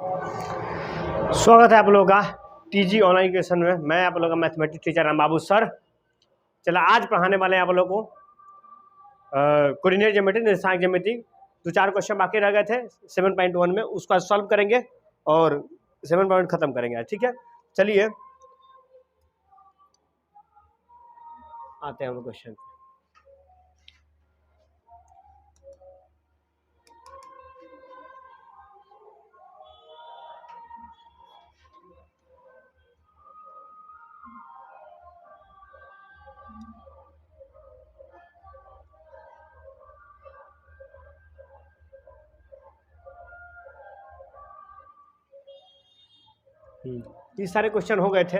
स्वागत है आप लोगों का टीजी ऑनलाइन क्वेश्चन में। मैं आप लोगों का मैथमेटिक्स टीचर राम बाबू सर। चला आज पढ़ाने वाले हैं आप लोगों को कोऑर्डिनेट ज्योमेट्री, निर्देशांक ज्योमेट्री। 2-4 क्वेश्चन बाकी रह गए थे 7.1 में, उसका सॉल्व करेंगे और 7 पॉइंट खत्म करेंगे। ठीक है, चलिए आते हैं हम क्वेश्चन पे। ये सारे क्वेश्चन हो गए थे,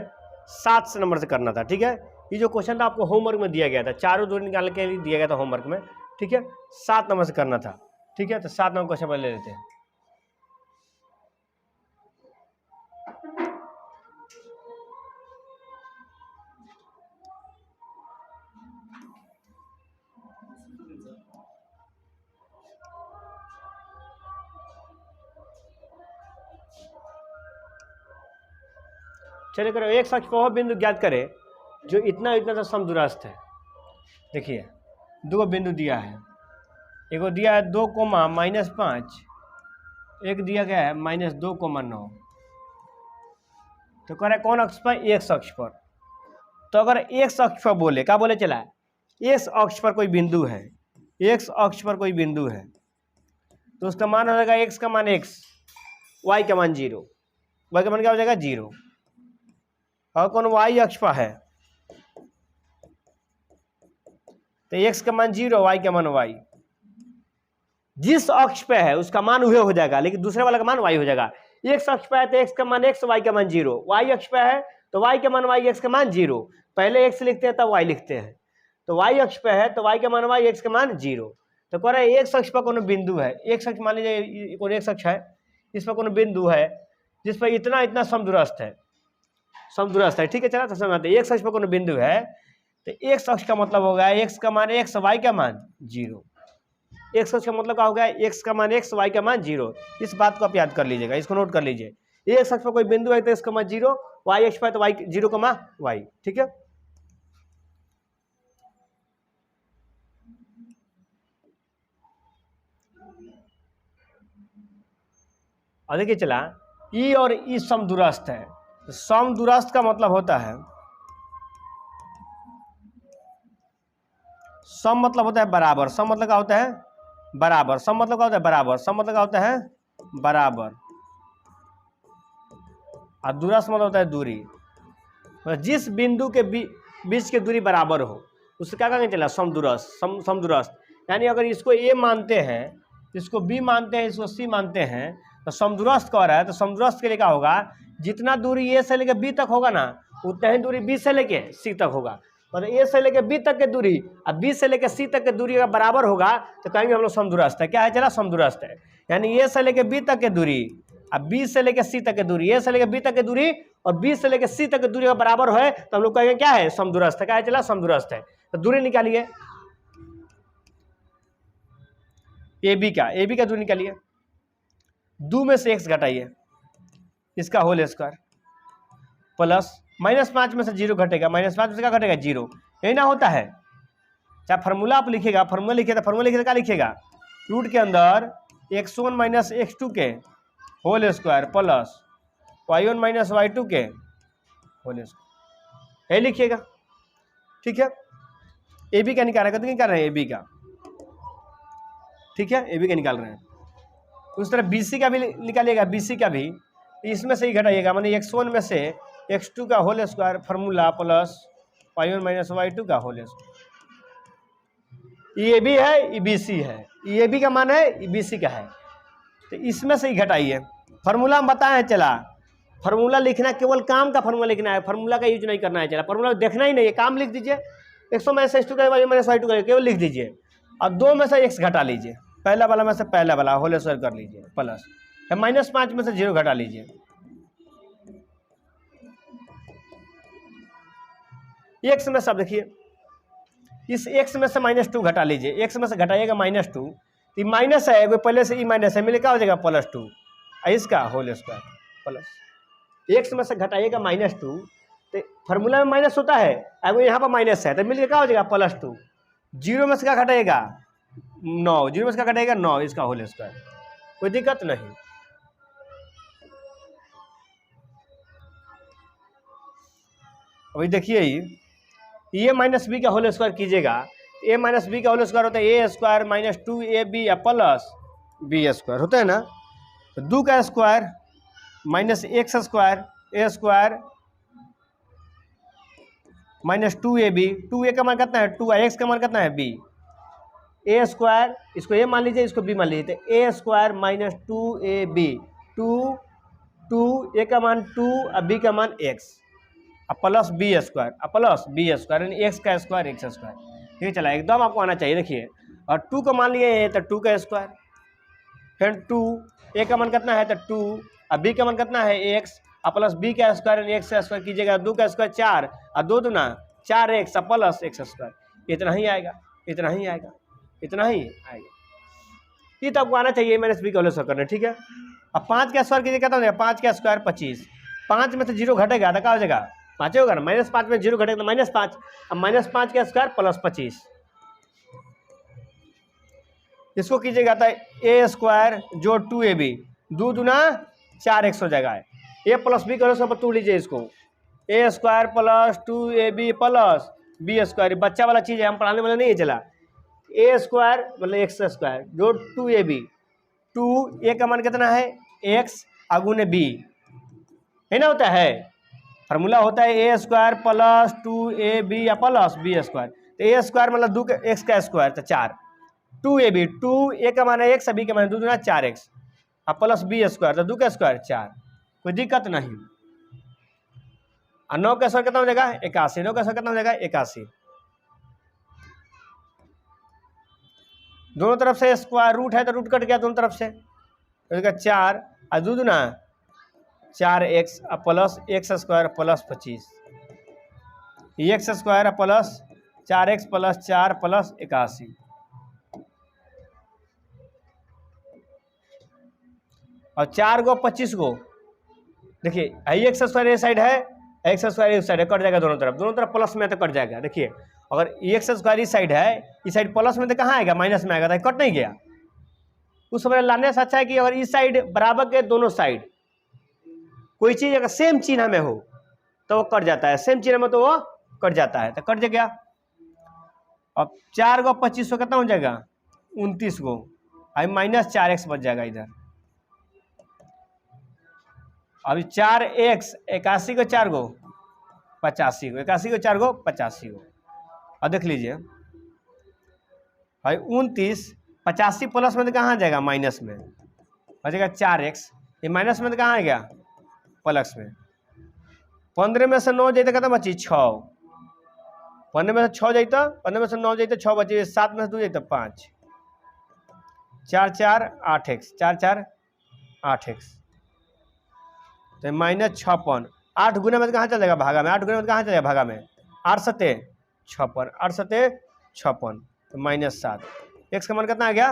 7 से नंबर से करना था। ठीक है, ये जो क्वेश्चन था आपको होमवर्क में दिया गया था, चारों दूरी निकालने के लिए दिया गया था होमवर्क में। ठीक है, 7 नंबर से करना था। ठीक है, तो 7 नंबर क्वेश्चन पहले ले लेते हैं। चलिए करो, एक सच पर वह बिंदु ज्ञात करें जो इतना इतना सा समदूरस्थ है। देखिए 2 बिंदु दिया है, एगो दिया है 2,-5, एक दिया गया है -2,9। तो कह रहे कौन अक्ष पर? एक अक्ष पर। तो अगर एक अक्ष पर बोले, क्या बोले चला है, एक अक्ष पर कोई बिंदु है, एक अक्ष पर कोई बिंदु है, तो उसका मान हो जाएगा x का मान x, y का मान 0, y का मान क्या हो जाएगा 0। और कौन y अक्ष पर है तो x का मान 0, y का मान y। जिस अक्ष पे है उसका मान वह हो जाएगा, लेकिन दूसरे वाला का मान y हो जाएगा। x अक्ष पे है तो x का मान x, y का मान 0। y अक्ष पे है तो y का मान y, x का मान 0। पहले x लिखते हैं तब y लिखते हैं। तो y अक्ष पे है तो y का मान y, x का मान 0। तो कह रहे एक अक्ष पर कोनो बिंदु है, एक अक्ष मान लीजिए कोई एक अक्ष है, इस पर कोनो बिंदु है जिस पर इतना इतना समदूरस्थ है, समदूरस्थ है। ठीक है, चला तो समझते हैं। एक अक्ष पर कोनो बिंदु है तो एक अक्ष का मतलब होगा x का मान x, y का मान 0। एक अक्ष का मतलब क्या हो गया, x का मान x, y का मान 0। इस बात को आप याद कर लीजिएगा, इसको नोट कर लीजिए। एक अक्ष पर कोई बिंदु है तो इसका मान 0, y अक्ष पर तो y 0 का मान y। ठीक है, और देखिए चला ई और ई समदूरस्थ है। तो समदूरस्थ का मतलब होता है, सम मतलब होता है बराबर, सम मतलब क्या होता है बराबर, सम मतलब क्या होता है बराबर, सम मतलब क्या होता है बराबर, और दूरस्थ मतलब होता है दूरी। जिस बिंदु के बीच की दूरी बराबर हो उससे क्या कहेंगे चला समदूरस्थ, समदूरस्थ। यानी अगर इसको ए मानते हैं, इसको बी मानते हैं, इसको सी मानते हैं, तो समदूरस्थ कह रहा है। तो समदूरस्थ के लिए क्या होगा, जितना दूरी ए से लेकर बी तक होगा ना, उतना ही दूरी बी से लेके सी तक होगा। और ए से लेकर बी तक की दूरी और बी से लेकर सी तक की दूरी अगर बराबर होगा तो कहेंगे हम लोग समदूरस्थ है। क्या है चला, समदूरस्थ है। यानी ए से लेकर बी तक की दूरी और बी से लेकर सी तक की दूरी, ए से लेकर बी तक की दूरी और बी से लेकर सी तक की दूरी अगर बराबर है तो हम लोग कहेंगे क्या है, समदूरस्थ है। क्या है चला, समदूरस्थ है। तो दूरी निकालिए ए बी का दूरी निकालिए। 2 में से x घटाइए, इसका होल स्क्वायर, प्लस -5 में से 0 घटेगा, -5 में से क्या घटेगा 0। यही ना होता है। चाहे फार्मूला आप लिखेगा, फार्मूला लिखे तो फार्मूला लिखे तो क्या लिखेगा, रूट के अंदर x1 - x2 के whole square plus y1 - y2 के होल स्क्वायर, यही लिखिएगा। ठीक है, ए बी का निकाल रहे हैं, क्या रहे हैं ए बी का। ठीक है, ए बी का निकाल रहे हैं। उस तरह BC का भी निकालिएगा, BC का भी इसमें से ही घटाइएगा, माने x1 में से x2 का whole square formula plus y1 - y2 का होल स्क्वायर। ये भी है, ये BC है, ये भी का मान है, ये BC का है। तो इसमें से ही घटाइए। फार्मूला हम बताए हैं चला, फार्मूला लिखना केवल काम का फार्मूला लिखना है, फार्मूला का यूज नहीं करना है। चला फार्मूला देखना ही नहीं है, काम लिख दीजिए। 100 में से x2 का y1 - y2 का केवल लिख दीजिए और 2 में से x घटा लीजिए, पहला वाला में से पहला वाला होल स्क्वायर कर लीजिए, प्लस -5 में से 0 घटा लीजिए। x में सब देखिए, इस x में से -2 घटा लीजिए, x में से घटाइएगा -2, तो माइनस है, पहले से ई माइनस है, मिले क्या हो जाएगा +2। इसका होल स्क्वायर प्लस एक्स में से घटाइएगा -2, तो फार्मूला में माइनस होता है, अगर यहाँ पर माइनस है तो मिलकर क्या हो जाएगा +2। 0 में से क्या घटाएगा 9, 0 में से क्या घटाएगा 9, इसका होल स्क्वायर। कोई दिक्कत नहीं। अभी देखिए ये माइनस बी का होल स्क्वायर कीजिएगा, ए माइनस बी का होल स्क्वायर होता है A square minus 2ab plus B square होता है ना। तो 2 का square minus X square A square minus 2ab, 2a का मान कितना है 2, एक्स का मान कितना है b, ए स्क्वायर इसको ए मान लीजिए इसको b मान लीजिए, तो ए स्क्वायर माइनस 2ab, 2 ए का मान 2 और b का मान x प्लस बी स्क्वायर यानी एक्स का स्क्वायर एक्स स्क्वायर। ठीक है, चला एकदम आपको आना चाहिए। देखिए और 2 का मान लिए तो 2 का स्क्वायर, फिर 2 ए का मान कितना है तो 2 और बी का मान कितना है x प्लस बी का स्क्वायर यानी एक्स का स्क्वायर कीजिएगा, 2 का स्क्वायर 4 और 2 दूना 4x प्लस एक्स स्क्वायर। इतना ही आएगा, इतना ही आएगा, इतना ही आएगा। ये तो आपको आना चाहिए माइनस बी का होल स्क्वायर करना। ठीक है, अब 5 का स्क्वायर कीजिए कितना हो जाएगा 5 का स्क्वायर 25, 5 में से 0 घटेगा तो क्या हो जाएगा 5 होगा ना, -5 में 0 घटेगा तो -5, अब -5 का स्क्वायर प्लस 25, इसको कीजिएगा तो ए स्क्वायर जो 2ab 2 दूना 4x हो जाएगा। ए प्लस बी करो सब तोड़ लीजिए इसको, A square plus 2ab plus B square, बच्चा वाला चीज़ है, हम पढ़ाने वाला नहीं है। चला ए स्क्वायर मतलब एक्स स्क्वायर जो 2ab, 2 ए का मान कितना है x अगुने b है ना, होता है फार्मूला होता है A square plus 2ab plus B square. तो ए स्क्वायर मतलब 2 एक्स का स्क्वायर तो 4, 2ab 2 ए का मान है x, बी का मान 2 दूना 4x प्लस बी स्क्वायर तो 2 का स्क्वायर 4, कोई दिक्कत नहीं। और 9 का स्क्वायर कितना हो जाएगा 81, 9 का स्क्वायर कितना हो जाएगा 81, दोनों तरफ से स्क्वायर रूट है तो रूट कट गया दोनों तरफ से, तो 4 और 2 दूना 4x plus x square plus 25, x square plus 4x plus 4 plus 81, और 4 गो 25 गो। देखिए एक्स स्क्वायर ये साइड है, एक्स स्क्वायर इस साइड है, कट जाएगा दोनों तरफ प्लस में तो कट जाएगा। देखिए अगर एक्स स्क्वायर इस साइड है, इस साइड प्लस में तो कहाँ आएगा माइनस में आएगा, तो कट नहीं गया। उस समय लाने से अच्छा है कि अगर इस साइड बराबर के दोनों साइड कोई चीज़ अगर सेम चिन्ह में हो तो वो कट जाता है, सेम चिन्ह में तो वो कट जाता है, तो कट गया। अब 4 गो 25 सौ कितना हो जाएगा 29 गो, अभी -4x बच जाएगा इधर। अभी 4x 81 को 4 गो 85 गो, 81 को 4 गो 85 गो। और देख लीजिए भाई 29 85 प्लस में तो कहाँ जाएगा माइनस में, बचेगा 4x, ये माइनस में तो कहाँ आ गया प्लस में। 15 में से 9 जाइए कितना बची 6, 15 में से 6 जाइए, 15 में से 9 जाइए 6 बची, 7 में से 2 जाइए 5, 4 4 8x, 4 4 8x, तो -56, 8 गुना में कहाँ चल जाएगा भागा में, 8 गुना में कहाँ चल जाएगा भागा में, 8 सत्ते 56, 8 सत्ते 56, तो -7, एक्स का मान कितना आ गया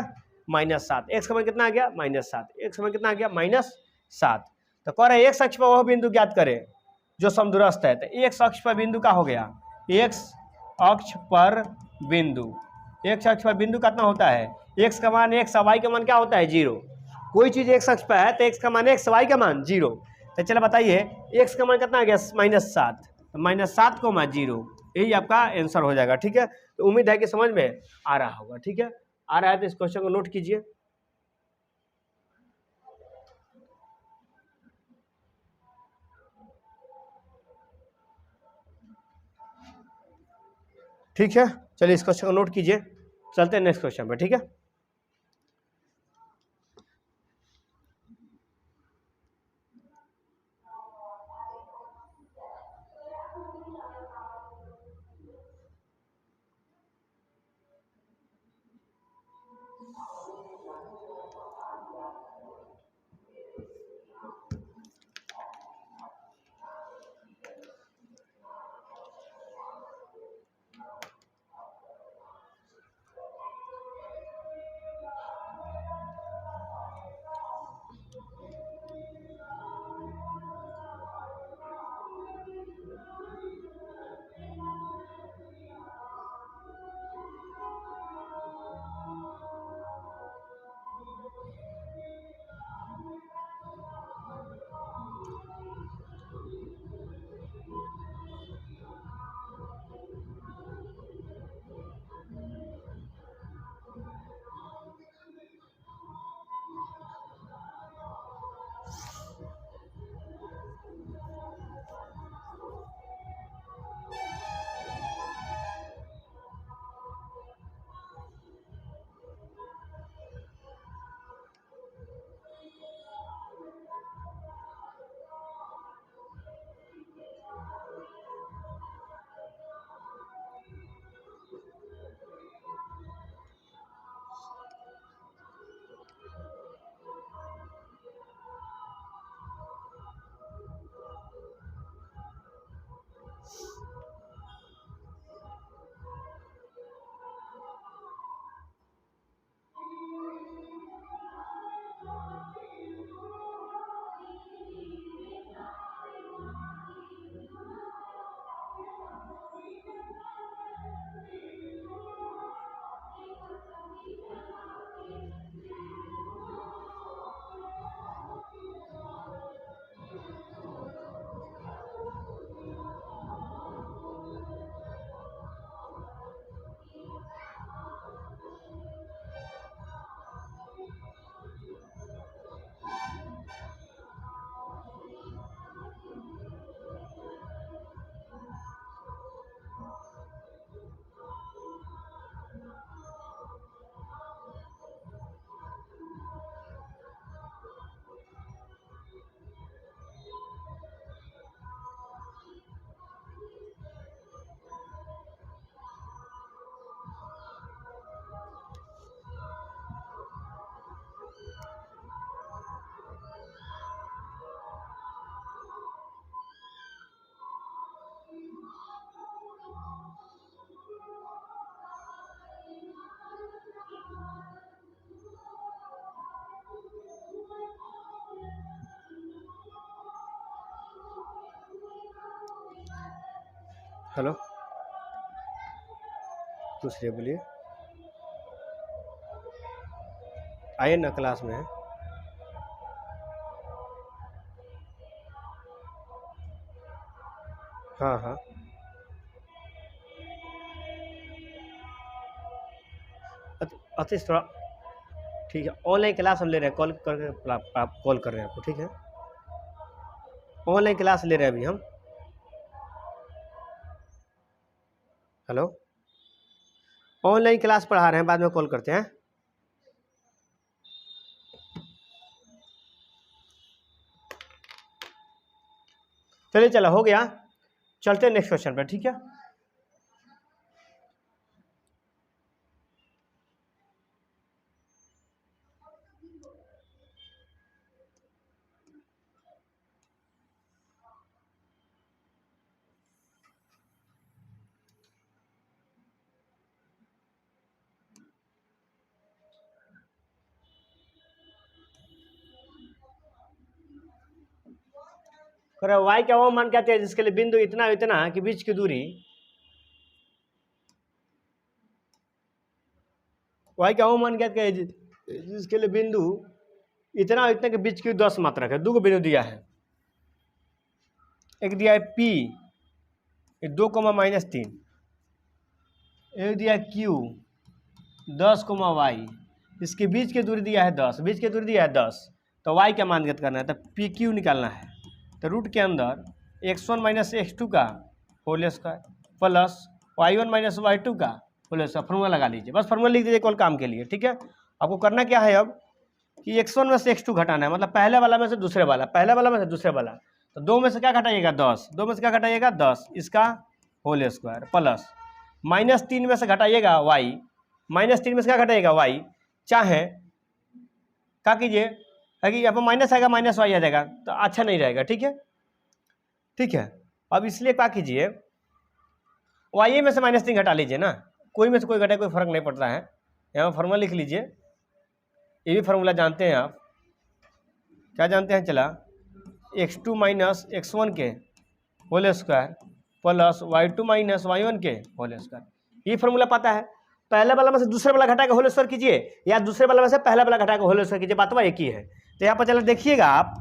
-7, एक्स का मान कितना आ गया -7, एक्स का मान कितना आ गया -7। तो कह रहे एक्स अक्ष पर वह बिंदु ज्ञात करे जो समदूरस्थ है, तो एक्स अक्ष पर बिंदु का हो गया, एक्स अक्ष पर बिंदु, एक्स अक्ष पर बिंदु कितना होता है एक्स का मान x, वाई का मान क्या होता है 0। कोई चीज़ एक्स अक्ष पर है तो एक्स का मान x, वाई का मान 0। तो चलो बताइए एक्स का मान कितना आ गया -7, तो -7 को मान 0, यही आपका आंसर हो जाएगा। ठीक है, तो उम्मीद है कि समझ में आ रहा होगा। ठीक है, आ रहा है तो इस क्वेश्चन को नोट कीजिए। ठीक है, चलिए इस क्वेश्चन को नोट कीजिए, चलते हैं नेक्स्ट क्वेश्चन पे। ठीक है, हेलो, दूसरे बोलिए, आइए ना, क्लास में है। हाँ हाँ, अतीश थोड़ा, ठीक है, ऑनलाइन क्लास हम ले रहे हैं, कॉल करके आप कॉल कर रहे हैं आपको, ठीक है, ऑनलाइन क्लास ले रहे हैं अभी हम। हेलो, ऑनलाइन क्लास पढ़ा रहे हैं, बाद में कॉल करते हैं। चलिए, चला हो गया, चलते हैं नेक्स्ट क्वेश्चन पर, ठीक है। वाई का वो मान कहते हैं जिसके लिए बिंदु इतना इतना कि बीच की दूरी, वाई का वो मान कहते हैं जिसके लिए बिंदु इतना इतना के बीच की 10 मात्रक है। 2 बिंदु दिया है, एक दिया है P 2,-3, एक दिया है Q 10,y, इसके बीच की दूरी दिया है 10, बीच की दूरी दिया है 10, तो y का मान ज्ञात करना है, तो PQ निकालना है। तो रूट के अंदर x1 - x2 का whole square plus y1 - y2 का होल स्क्वायर, फॉर्मूला लगा लीजिए, बस फॉर्मूला लिख दीजिए कॉल काम के लिए, ठीक है। आपको करना क्या है अब कि x1 में से x2 घटाना है, मतलब पहले वाला में से दूसरे वाला, पहले वाला में से दूसरे वाला, तो 2 में से क्या घटाइएगा 10, 2 में से क्या घटाइएगा 10, इसका होल स्क्वायर प्लस -3 में से घटाइएगा y, -3 में से क्या घटाइएगा y, चाहे क्या कीजिए कि यहाँ पर माइनस आएगा माइनस वाई आ जाएगा, तो अच्छा नहीं रहेगा, ठीक है, ठीक है। अब इसलिए क्या कीजिए, वाई में से -3 घटा लीजिए ना, कोई में से कोई घटाए कोई फर्क नहीं पड़ता है। यहाँ पर फॉर्मूला लिख लीजिए, ये भी फार्मूला जानते हैं आप, क्या जानते हैं, चला x2 - x1 के whole square plus y2 - y1 के होल स्क्वायर, ये फार्मूला पता है। पहले वाला में से दूसरे वाला घटा के होल स्क्वायर कीजिए, या दूसरे वाला में से पहला वाला घटा के होल स्क्वायर कीजिए, बात एक ही है। तो यहाँ पर चलो देखिएगा आप,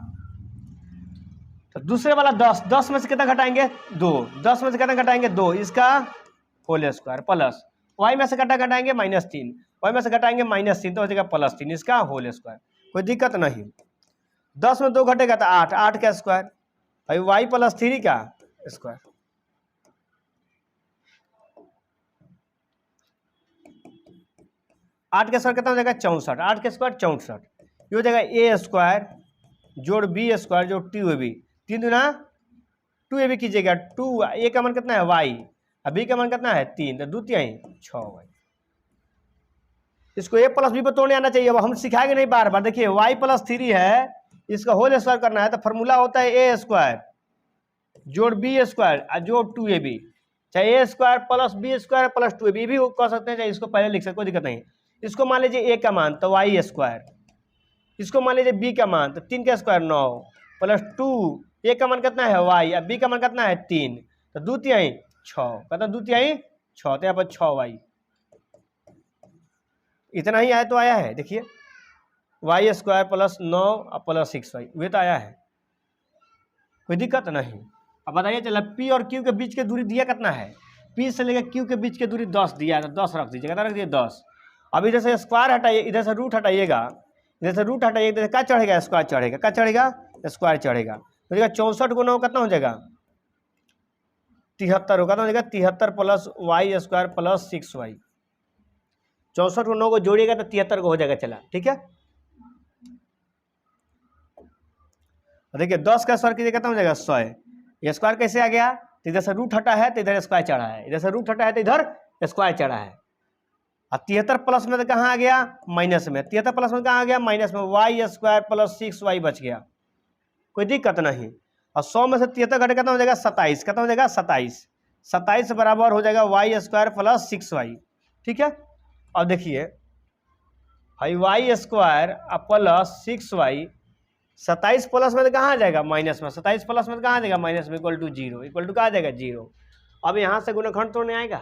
तो दूसरे वाला 10 में से कितना घटाएंगे 2, 10 में से कितना घटाएंगे 2, इसका होल स्क्वायर प्लस y में से घटाएंगे -3, y में से घटाएंगे -3, तो हो जाएगा +3, इसका होल स्क्वायर, कोई दिक्कत नहीं। 10 में 2 घटेगा तो 8, 8 का स्क्वायर, भाई y + 3 का स्क्वायर, 8 का स्क्वायर कितना हो जाएगा 64, 8 का स्क्वायर 64, ये हो जाएगा a² जोड़ b² जोड़ 2ab, 3 दूना 2ab कीजिएगा, 2 a का मान कितना है y, अब b का मान कितना है 3, तो 2 3 6y। इसको a + b पर तोड़ने आना चाहिए, अब हम सिखाएंगे नहीं बार बार। देखिए y + 3 है, इसका होल स्क्वायर करना है, तो फॉर्मूला होता है a² जोड़ b² जोड़ 2ab, चाहे a² + b² + 2ab, ये भी कह सकते हैं, चाहे इसको पहले लिख सकते, कोई दिक्कत नहीं। इसको मान लीजिए a का मान तो y², इसको मान लीजिए b का मान तो 3 का स्क्वायर 9 प्लस 2, a का मान कितना है y, अब b का मान कितना है 3, तो 2 3 6, कहता 2 3 6, तो यहाँ पर 6y, इतना ही आया तो आया है। देखिए y² + 9 + 6y, वे तो आया है, कोई दिक्कत नहीं। अब बताइए चला p और q के बीच की दूरी दिया कितना है, p से लेकर q के बीच की दूरी 10 दिया है, तो 10 रख दीजिए, कितना रख दिए 10। अब इधर से स्क्वायर हटाइए, इधर से रूट हटाइएगा, इधर से रूट हटाइए, इधर से क्या चढ़ेगा स्क्वायर चढ़ेगा, क्या चढ़ेगा स्क्वायर चढ़ेगा, तो 64 गुना कितना हो जाएगा 73 होगा, तो हो जाएगा 73 + y² + 6y, 64 को 9 को जोड़िएगा तो 73 को हो जाएगा, चला ठीक है। देखिए 10 का स्क्वायर कीजिए कितना हो जाएगा 100, ये स्क्वायर कैसे आ गया, तो इधर से रूट हटा है तो इधर स्क्वायर चढ़ा है, इधर से रूट हटा है तो इधर स्क्वायर चढ़ा है। अब 73 प्लस में तो कहाँ आ गया माइनस में, 73 प्लस में कहाँ आ गया माइनस में, y² + 6y बच गया, कोई दिक्कत नहीं। और 100 में से 73 घटे कितना हो जाएगा 27, कितना हो जाएगा 27, 27 बराबर हो जाएगा y² + 6y, ठीक है। अब देखिए भाई y² + 6y, 27 प्लस में तो कहाँ आ जाएगा माइनस में, 27 प्लस में तो कहाँ आ जाएगा माइनस में, इक्वल टू 0, इक्वल टू कहाँ आ जाएगा 0। अब यहाँ से गुणनखंड तोड़ने आएगा,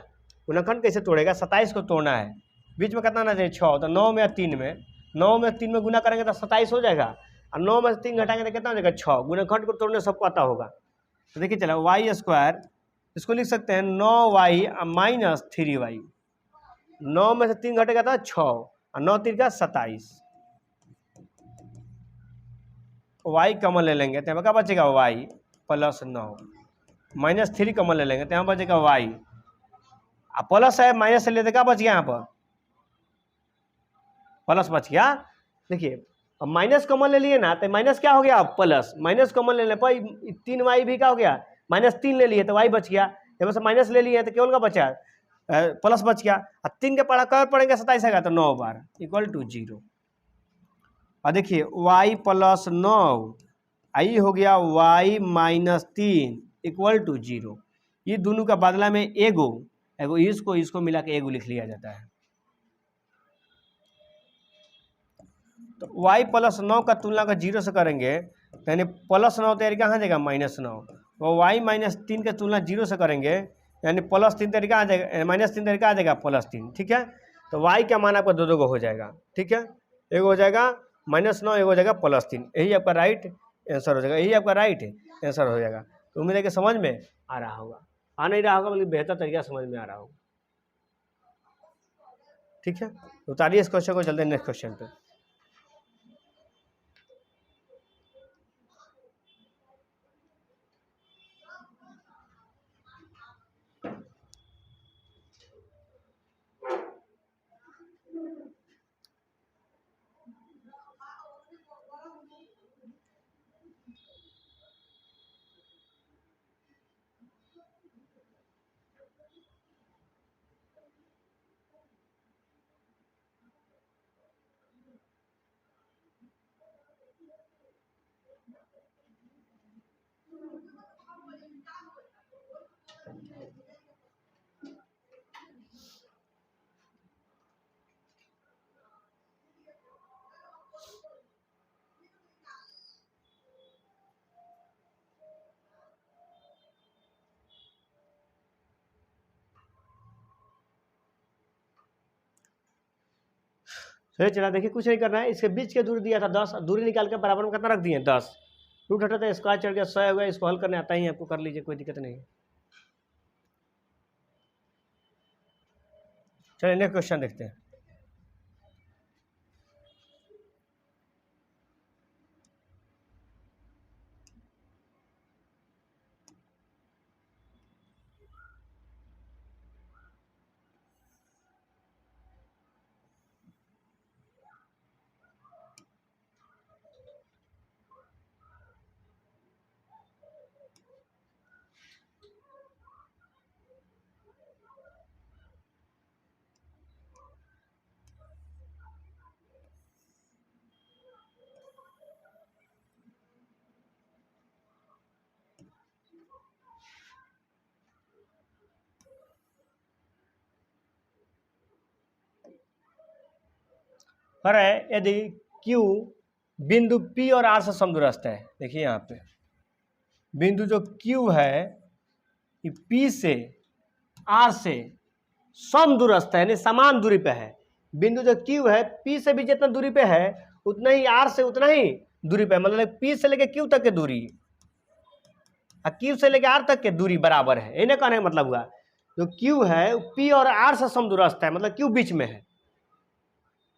गुणनखंड कैसे तोड़ेगा, 27 को तोड़ना है, बीच में कितना आना चाहिए 6, तो 9 में 3 में, 9 में 3 में गुना करेंगे तो 27 हो जाएगा, और 9 में 3 घटाएंगे तो कितना हो जाएगा 6। गुणनखंड को तोड़ने सबको आता होगा। तो देखिए चला वाई स्क्वायर, इसको लिख सकते हैं 9y माइनस 3y, 9 में से 3 घटेगा तो 6 और 9 3 का 27, y कमन ले लेंगे तो यहाँ क्या बचेगा y प्लस 9, माइनस 3 कमन ले लेंगे तो यहाँ बचेगा y, प्लस है माइनस से लेते क्या बच गया, यहाँ पर प्लस बच गया। देखिए अब माइनस कॉमन ले लिए ना तो माइनस क्या हो गया प्लस, माइनस कॉमन ले लें पर 3y भी क्या हो गया माइनस 3 ले लिए तो y बच गया, जब से माइनस ले लिए तो केवल का बचा प्लस बच गया, और 3 के पढ़ा कर पढ़ेंगे 27 आएगा तो 9 बार इक्वल टू 0। और देखिए y प्लस 9 आई हो गया y माइनस 3 इक्वल टू 0। ये दोनों का बदला में एगो एगो इसको मिला के एगो लिख लिया जाता है। तो y प्लस 9 का तुलना का 0 से करेंगे तो यानी प्लस 9 तरीका कहाँ जाएगा माइनस 9, और y माइनस 3 का तुलना 0 से करेंगे यानी प्लस 3 तरीका आ जाएगा, माइनस 3 तरीका आ जाएगा प्लस 3। ठीक है, तो y का मान आपका दो हो जाएगा। ठीक है, एक हो जाएगा माइनस 9, एक हो जाएगा प्लस 3, यही आपका राइट आंसर हो जाएगा, यही आपका राइट आंसर हो जाएगा। तो उम्मीद है कि समझ में आ रहा होगा, आ नहीं रहा होगा बल्कि बेहतर तरीका समझ में आ रहा होगा। ठीक है, उतारिए इस क्वेश्चन को, चलते हैं नेक्स्ट क्वेश्चन पे। चलिए चला देखिए, कुछ नहीं करना है, इसके बीच के दूरी दिया था 10, दूरी निकाल के बराबर में कितना रख दिए 10, रूट हटा था स्क्वायर चढ़ गया 100 हो गया। इसको हल करने आता ही आपको, कर लीजिए कोई दिक्कत नहीं है। चलिए नेक्स्ट क्वेश्चन देखते हैं। पर यदि Q बिंदु P और R से समदूरस्थ है, देखिए यहाँ पे बिंदु जो Q है ये P से R से समदूरस्थ है, यानी समान दूरी पे है। बिंदु जो Q है P से भी जितना दूरी पे है उतना ही R से उतना ही दूरी पे है, मतलब P से लेके Q तक की दूरी और Q से लेके R तक की दूरी बराबर है। इन्हें कहने का मतलब हुआ जो Q है P और R से समदूरस्थ है, मतलब Q बीच में है,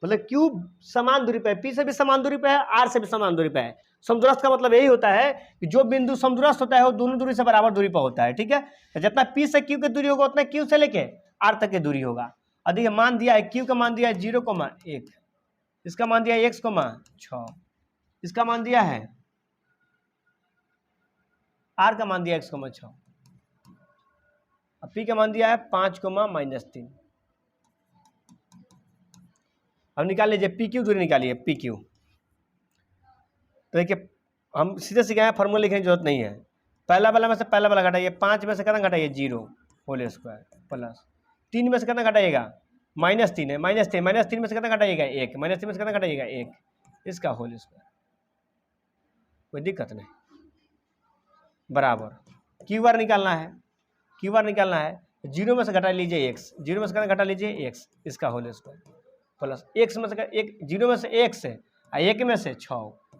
मतलब Q समान दूरी पे है, P से भी समान दूरी पे है, R से भी समान दूरी पे है। समदूरस्थ का मतलब यही होता है कि जो बिंदु समदूरस्थ होता है वो दोनों दूरी से बराबर दूरी पर होता है। ठीक है, जितना P से Q की दूरी होगा उतना Q से लेके R तक की दूरी होगा। और देखिए मान दिया है Q का मान दिया है 0,1, इसका मान दिया है x,6, इसका मान दिया है R का मान दिया है x,6, P का मान दिया है 5,-3। अब निकाल लीजिए PQ दूरी निकालिए PQ। तो देखिए हम सीधे सीधे फॉर्मूला लिखने की जरूरत नहीं है, पहला वाला में से पहला वाला घटाइए, 5 में से कितना घटाइए 0 होल स्क्वायर प्लस 3 में से कितना घटाइएगा -3 है, -3 में से कितना घटाइएगा 1, -3 में से कितना घटाइएगा 1, इसका होल स्क्वायर। कोई दिक्कत नहीं, बराबर Q बार निकालना है, क्यू आर निकालना है, जीरो में से घटा लीजिए एक्स, जीरो में से घटा लीजिए एक्स, इसका होल स्क्वायर प्लस एक्स में से एक, जीरो में से एक्स है, एक में से 6,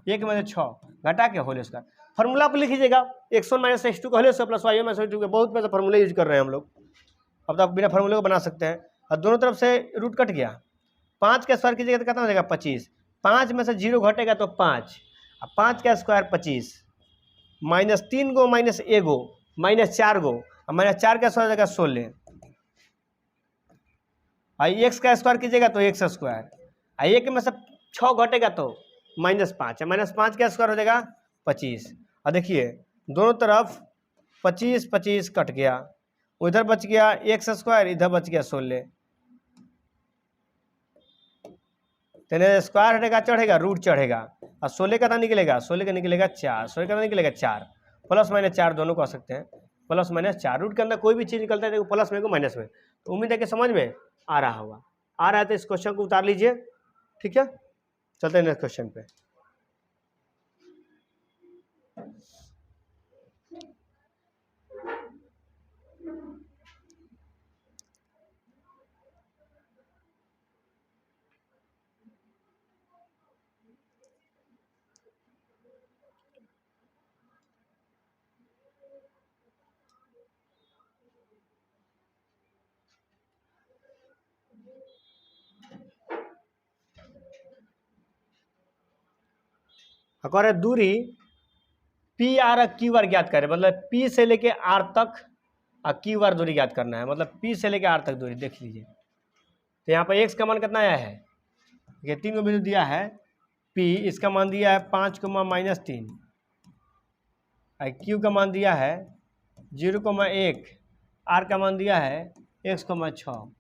एक में से 6 घटा के होल स्क्वायर। फॉर्मूला पर लिख लीजिएगा x1 माइनस x2 का whole square plus y1 minus y2 का। बहुत पैसा फॉर्मूला यूज कर रहे हैं हम लोग, अब तो आप बिना फॉर्मूले को बना सकते हैं। और दोनों तरफ से रूट कट गया, 5 का स्क्वायर कीजिएगा तो कितना हो जाएगा 25, 5 में से 0 घटेगा तो 5, अब 5 का स्क्वायर 25, माइनस 3 गो माइनस 1 गो माइनस 4 गो, अब माइनस 4 का स्क्वायर हो जाएगा 16, x का स्क्वायर कीजिएगा तो x स्क्वायर, एक में से 6 घटेगा तो -5 है, -5 का स्क्वायर हो जाएगा 25। और देखिए दोनों तरफ 25 25 कट गया, उधर बच गया x स्क्वायर, इधर बच गया 16, तेरे स्क्वायर हटेगा चढ़ेगा, रूट चढ़ेगा, और 16 का निकलेगा, 16 का निकलेगा 4, 16 का निकलेगा 4, प्लस माइनस 4 दोनों कह सकते हैं, प्लस माइनस 4। रूट के अंदर कोई भी चीज़ निकलता है देखो प्लस में को माइनस में, तो उम्मीद है कि समझ में आ रहा होगा। आ रहा है तो इस क्वेश्चन को उतार लीजिए, ठीक है। चलते हैं नेक्स्ट क्वेश्चन पे। अगर दूरी पी आर और क्यू आर ज्ञात करें, मतलब पी से लेके आर तक और क्यू आर दूरी ज्ञात करना है, मतलब पी से लेके आर तक दूरी देख लीजिए। तो यहाँ पर एक्स का मान कितना आया है, ये 3 को बिंदु दिया है, पी इसका मान दिया है 5,-3, क्यू का मान दिया है 0,1, आर का मान दिया है x,6,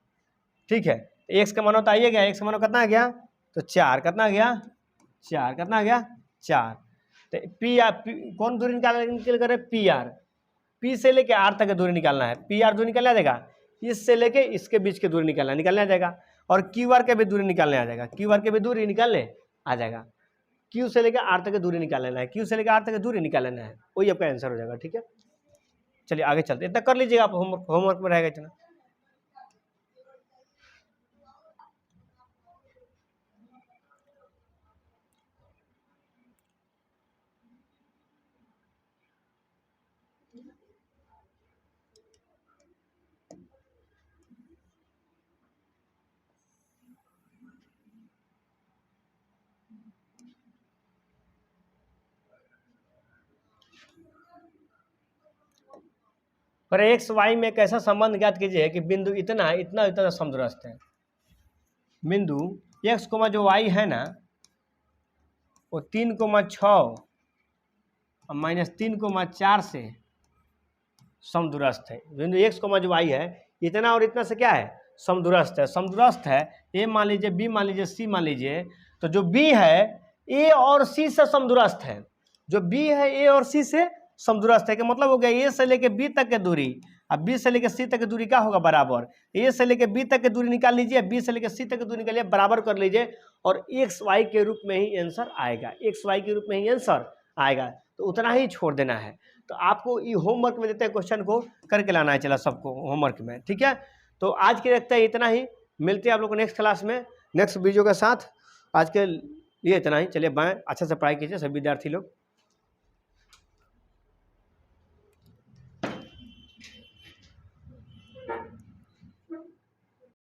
ठीक है। एक्स का मान तो आइए गया, एक्स का मान कितना आ गया तो 4, कितना आ गया 4, कितना आ गया 4। तो पी आर कौन दूरी निकाल कर पी आर, पी से लेके आर तक की दूरी निकालना है, पी आर दूरी निकालना जाएगा, इससे लेके इसके बीच की दूरी निकालने आ जाएगा, और क्यू आर के भी दूरी निकालने आ जाएगा, क्यू आर के भी दूरी निकालने आ जाएगा। क्यू से लेकर आर तक की दूरी निकाल लेना है, क्यू से लेकर आर तक की दूरी निकाल लेना है, वही आपका आंसर हो जाएगा, ठीक है। चलिए आगे चलते, इतना कर लीजिएगा आप, होमवर्क में रहेगा इतना। पर एक्स वाई में एक ऐसा संबंध ज्ञात कीजिए कि बिंदु इतना इतना इतना समदूरस्थ है। बिंदु एक्स कोमा जो वाई है ना वो 3,6 और -3,4 से समदूरस्थ है। बिंदु एक्स कोमा जो वाई है इतना और इतना से क्या है समदूरस्थ है। समदूरस्थ है ए मान लीजिए, बी मान लीजिए, सी मान लीजिए, तो जो बी है ए और सी से समदूरस्थ है, जो बी है ए और सी से समदूरस्थ है, कि मतलब हो गया ए से लेके बी तक की दूरी, अब बी से लेके सी तक की दूरी क्या होगा बराबर, ए से लेके बी तक की दूरी निकाल लीजिए, बी से लेके सी तक की दूरी निकालिए, बराबर कर लीजिए, और एक्स वाई के रूप में ही आंसर आएगा, एक्स वाई के रूप में ही आंसर आएगा, तो उतना ही छोड़ देना है। तो आपको ये होमवर्क में देते हैं, क्वेश्चन को करके लाना है, चला सबको होमवर्क में, ठीक है। तो आज के रखते हैं इतना ही, मिलते हैं आप लोग को नेक्स्ट क्लास में नेक्स्ट वीडियो के साथ। आज के लिए इतना ही, चलिए बाय, अच्छे से पढ़ाई कीजिए सभी विद्यार्थी लोग।